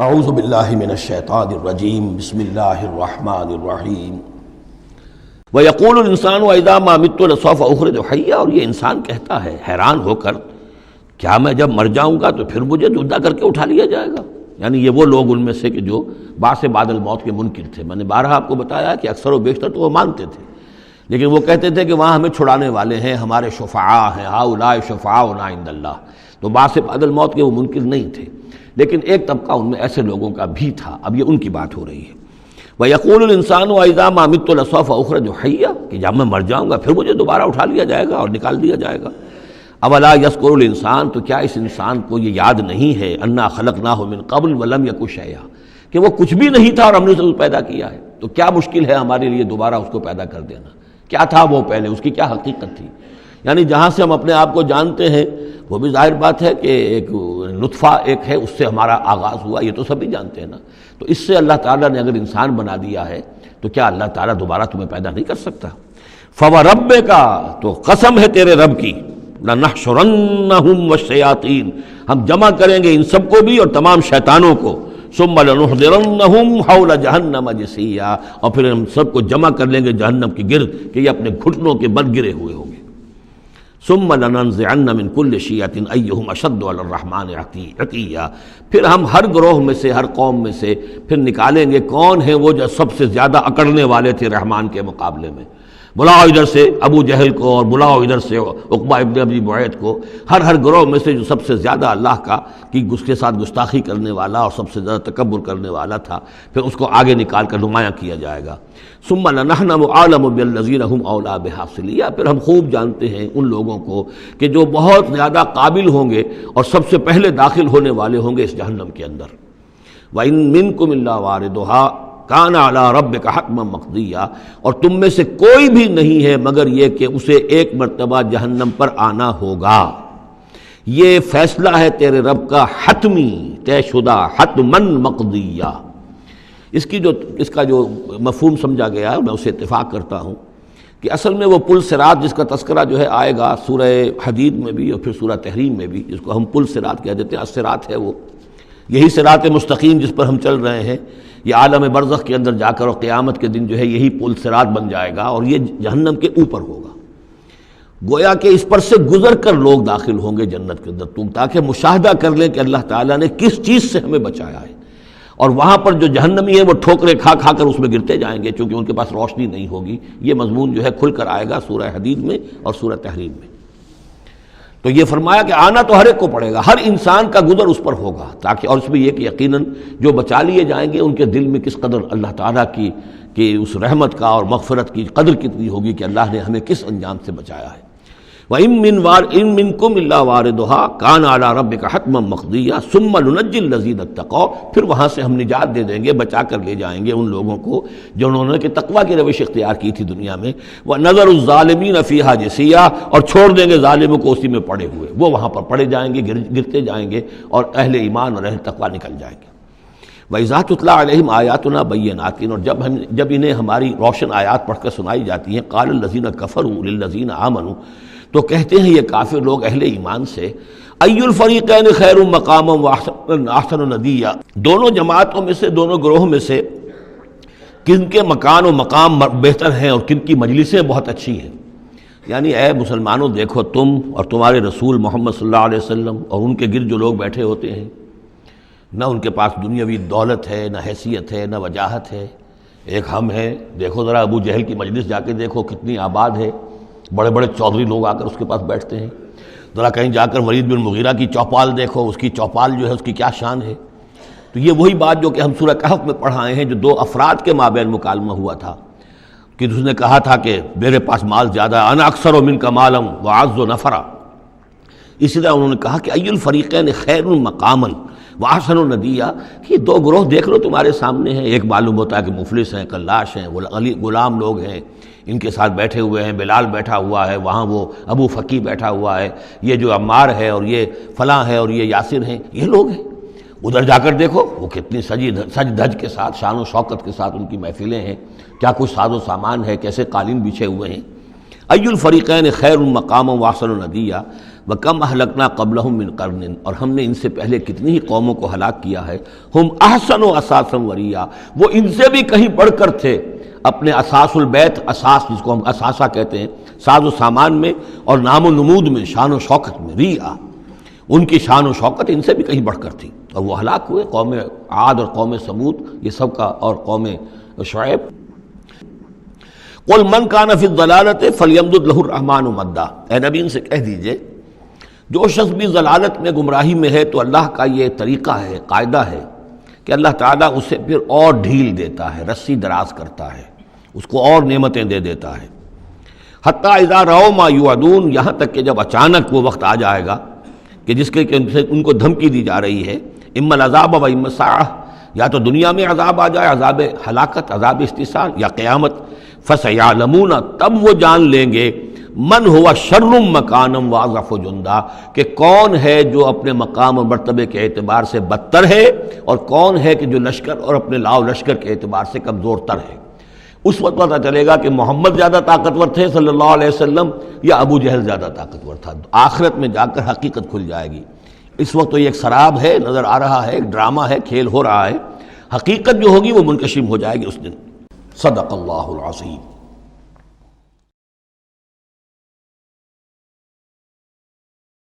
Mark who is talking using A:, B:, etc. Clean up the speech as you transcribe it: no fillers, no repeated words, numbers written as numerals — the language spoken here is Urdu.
A: اعوذ باللہ من الشیطان الرجیم بسم اللہ الرحمن الرحیم وَيَقُولُ الْإِنسَانُ وَإِذَا مَا مِتُّ لَسَوْفَ أُخْرَجُ حَيًّا، اور یہ انسان کہتا ہے حیران ہو کر، کیا میں جب مر جاؤں گا تو پھر مجھے زندہ کر کے اٹھا لیا جائے گا؟ یعنی یہ وہ لوگ ان میں سے کہ جو بعث بعد الموت کے منکر تھے۔ میں نے بارہا آپ کو بتایا کہ اکثر و بیشتر تو وہ مانتے تھے، لیکن وہ کہتے تھے کہ وہاں ہمیں چھڑانے والے ہیں، ہمارے شفعاء ہیں، ہؤلاء شفعاؤنا عند اللہ۔ تو بعث بعد الموت کے وہ منکر نہیں تھے، لیکن ایک طبقہ ان میں ایسے لوگوں کا بھی تھا۔ اب یہ ان کی بات ہو رہی ہے۔ وَيَقُولُ الْإِنسَانُ وَإِذَا مَا مِتُّ لَسَوْفَ أُخْرَجُ حَيًّا، کہ جب میں مر جاؤں گا پھر مجھے دوبارہ اٹھا لیا جائے گا اور نکال دیا جائے گا۔ أَوَلَا يَذْكُرُ الْإِنسَانُ، تو کیا اس انسان کو یہ یاد نہیں ہے، أَنَّا خَلَقْنَاهُ مِن قَبْلُ وَلَمْ يَكُ شَيْئًا، کہ وہ کچھ بھی نہیں تھا اور ہم نے اسے پیدا کیا ہے۔ تو کیا مشکل ہے ہمارے لیے دوبارہ اس کو پیدا کر دینا؟ کیا تھا وہ پہلے، اس کی کیا حقیقت تھی؟ یعنی جہاں سے ہم اپنے آپ کو جانتے ہیں وہ بھی ظاہر بات ہے کہ ایک نطفہ ایک ہے، اس سے ہمارا آغاز ہوا، یہ تو سبھی جانتے ہیں نا۔ تو اس سے اللہ تعالیٰ نے اگر انسان بنا دیا ہے تو کیا اللہ تعالیٰ دوبارہ تمہیں پیدا نہیں کر سکتا؟ فَوَرَبِّكَ، تو قسم ہے تیرے رب کی، لَنَحْشُرَنَّهُمْ وَالشَّيَاطِينَ، ہم جمع کریں گے ان سب کو بھی اور تمام شیطانوں کو، ثُمَّ لَنُحْضِرَنَّهُمْ حَوْلَ جَهَنَّمَ جِثِيًّا، اور پھر ہم سب کو جمع کر لیں گے جہنم کے گرد کہ یہ اپنے گھٹنوں کے بل گرے ہوئے ہوں گے۔ ثُمَّ لَنَنزِعَنَّ مِن كُلِّ شِيَّةٍ أَيُّهُمْ أَشَدُّ عَلَى الرَّحْمَنِ عِتِيًّا، پھر ہم ہر گروہ میں سے، ہر قوم میں سے پھر نکالیں گے کون ہیں وہ جو سب سے زیادہ اکڑنے والے تھے رحمان کے مقابلے میں۔ بلاؤ ادھر سے ابو جہل کو اور بلاؤ ادھر سے عقبہ ابن ابی معیط کو، ہر گروہ میں سے جو سب سے زیادہ اللہ کا کی اس کے ساتھ گستاخی کرنے والا اور سب سے زیادہ تکبر کرنے والا تھا، پھر اس کو آگے نکال کر نمایاں کیا جائے گا۔ ثم لنحن عالم بالذین هم اولی بحاصلیہ، پھر ہم خوب جانتے ہیں ان لوگوں کو کہ جو بہت زیادہ قابل ہوں گے اور سب سے پہلے داخل ہونے والے ہوں گے اس جہنم کے اندر۔ وَإِن مِّنكُمْ إِلَّا وَارِدُهَا کان علی ربک حتما مقضیا، اور تم میں سے کوئی بھی نہیں ہے مگر یہ کہ اسے ایک مرتبہ جہنم پر آنا ہوگا۔ یہ فیصلہ ہے تیرے رب کا حتمی، طے شدہ، حتما مقضیا۔ اس کا جو مفہوم سمجھا گیا ہے میں اسے اتفاق کرتا ہوں کہ اصل میں وہ پل صراط جس کا تذکرہ جو ہے آئے گا سورہ حدید میں بھی اور پھر سورہ تحریم میں بھی، جس کو ہم پل صراط کہہ دیتے ہیں، الصراط ہے وہ، یہی صراط مستقیم جس پر ہم چل رہے ہیں، یہ عالم برزخ کے اندر جا کر اور قیامت کے دن جو ہے یہی پل صراط بن جائے گا اور یہ جہنم کے اوپر ہوگا۔ گویا کہ اس پر سے گزر کر لوگ داخل ہوں گے جنت کے اندر، تاکہ مشاہدہ کر لیں کہ اللہ تعالیٰ نے کس چیز سے ہمیں بچایا ہے۔ اور وہاں پر جو جہنمی ہیں وہ ٹھوکریں کھا کھا کر اس میں گرتے جائیں گے کیونکہ ان کے پاس روشنی نہیں ہوگی۔ یہ مضمون جو ہے کھل کر آئے گا سورہ حدید میں اور سورہ تحریم میں۔ تو یہ فرمایا کہ آنا تو ہر ایک کو پڑے گا، ہر انسان کا گزر اس پر ہوگا، تاکہ اور اس میں یہ کہ یقیناً جو بچا لیے جائیں گے ان کے دل میں کس قدر اللہ تعالیٰ کی اس رحمت کا اور مغفرت کی قدر کتنی ہوگی کہ اللہ نے ہمیں کس انجام سے بچایا ہے۔ وَإِن مِّنكُمْ إِلَّا وَارِدُهَا كَانَ عَلَىٰ رَبِّكَ حَتْمًا مَقْضِيًّا ثُمَّ نُنَجِّي الَّذِينَ اتَّقَوْا، پھر وہاں سے ہم نجات دے دیں گے، بچا کر لے جائیں گے ان لوگوں کو جنہوں نے کہ تقویٰ کی روش اختیار کی تھی دنیا میں، وَنَذَرُ الظَّالِمِينَ فِيهَا جِثِيًّا، اور چھوڑ دیں گے ظالموں کو اسی میں پڑے ہوئے، وہ وہاں پر پڑے جائیں گے، گرتے جائیں گے اور اہل ایمان اور اہل تقویٰ نکل جائیں گے۔ وَإِذَا تُتْلَىٰ عَلَيْهِمْ آيَاتُنَا بَيِّنَاتٍ، اور جب انہیں ہماری روشن آیات پڑھ کر سنائی جاتی ہیں، قَالَ الَّذِينَ كَفَرُوا لِلَّذِينَ آمَنُوا، تو کہتے ہیں یہ کافر لوگ اہل ایمان سے، اَيُّ الْفَرِيقَيْنِ خَيْرٌ مَقَامًا وَأَحْسَنُ نَدِيًّا، دونوں جماعتوں میں سے، دونوں گروہ میں سے کن کے مکان و مقام بہتر ہیں اور کن کی مجلسیں بہت اچھی ہیں۔ یعنی اے مسلمانوں دیکھو، تم اور تمہارے رسول محمد صلی اللہ علیہ وسلم اور ان کے گرد جو لوگ بیٹھے ہوتے ہیں، نہ ان کے پاس دنیاوی دولت ہے، نہ حیثیت ہے، نہ وجاہت ہے، ایک ہم ہیں۔ دیکھو ذرا ابو جہل کی مجلس جا کے دیکھو کتنی آباد ہے، بڑے بڑے چودھری لوگ آ کر اس کے پاس بیٹھتے ہیں۔ ذرا کہیں جا کر ولید بن مغیرہ کی چوپال دیکھو، اس کی چوپال جو ہے اس کی کیا شان ہے۔ تو یہ وہی بات جو کہ ہم سورہ کہف میں پڑھائے ہیں، جو دو افراد کے مابین مکالمہ ہوا تھا کہ اس نے کہا تھا کہ میرے پاس مال زیادہ ہے، انا اکثر منک مالا واعز نفرا۔ اسی طرح انہوں نے کہا کہ ای الفریقین خیر مقاما واحسن ندیا، کہ دو گروہ دیکھ لو تمہارے سامنے ہیں، ایک معلوم ہوتا ہے کہ مفلس ہیں، کلاش ہیں، غلام لوگ ہیں، ان کے ساتھ بیٹھے ہوئے ہیں، بلال بیٹھا ہوا ہے، وہاں وہ ابو فقی بیٹھا ہوا ہے، یہ جو عمار ہے اور یہ فلاں ہے اور یہ یاسر ہیں، یہ لوگ ہیں۔ ادھر جا کر دیکھو وہ کتنی سج دھج کے ساتھ، شان و شوکت کے ساتھ ان کی محفلیں ہیں، کیا کچھ ساز و سامان ہے، کیسے قالین بچھے ہوئے ہیں۔ ای الفریقین خیر مقاما واحسن ندیا، وَكَمْ أَهْلَكْنَا قَبْلَهُم مِّن قَرْنٍ، اور ہم نے ان سے پہلے کتنی ہی قوموں کو ہلاک کیا ہے، ہم احسن اساسا وریا، وہ ان سے بھی کہیں بڑھ کر تھے اپنے اساس البیت، اساس جس کو ہم اثاثہ کہتے ہیں، ساز و سامان میں اور نام و نمود میں، شان و شوکت میں، ریا، ان کی شان و شوکت ان سے بھی کہیں بڑھ کر تھی، اور وہ ہلاک ہوئے۔ قوم عاد اور قوم سمود یہ سب کا، اور قوم شعیب۔ قل من کان فی الضلالۃ فلیمدد لہ الرحمن مدا، اے نبی ان سے کہہ دیجئے جو شخص بھی ضلالت میں، گمراہی میں ہے، تو اللہ کا یہ طریقہ ہے، قاعدہ ہے کہ اللہ تعالیٰ اسے پھر اور ڈھیل دیتا ہے، رسی دراز کرتا ہے، اس کو اور نعمتیں دے دیتا ہے۔ حتیٰ اذا رأوا ما یوعدون، یہاں تک کہ جب اچانک وہ وقت آ جائے گا کہ جس کے ان کو دھمکی دی جا رہی ہے، اما العذاب و اما الساعہ، یا تو دنیا میں عذاب آ جائے، عذاب ہلاکت، عذاب استحصال، یا قیامت، فسیعلمون، تب وہ جان لیں گے، من ہوا شر مکانا واضعف جندا، کہ کون ہے جو اپنے مقام اور مرتبے کے اعتبار سے بدتر ہے، اور کون ہے کہ جو لشکر اور اپنے لاؤ لشکر کے اعتبار سے کمزور تر ہے۔ اس وقت پتہ چلے گا کہ محمد زیادہ طاقتور تھے صلی اللہ علیہ وسلم، یا ابو جہل زیادہ طاقتور تھا۔ آخرت میں جا کر حقیقت کھل جائے گی۔ اس وقت تو یہ ایک سراب ہے، نظر آ رہا ہے، ایک ڈرامہ ہے، کھیل ہو رہا ہے، حقیقت جو ہوگی وہ منکشف ہو جائے گی اس دن۔ صدق اللہ العظیم۔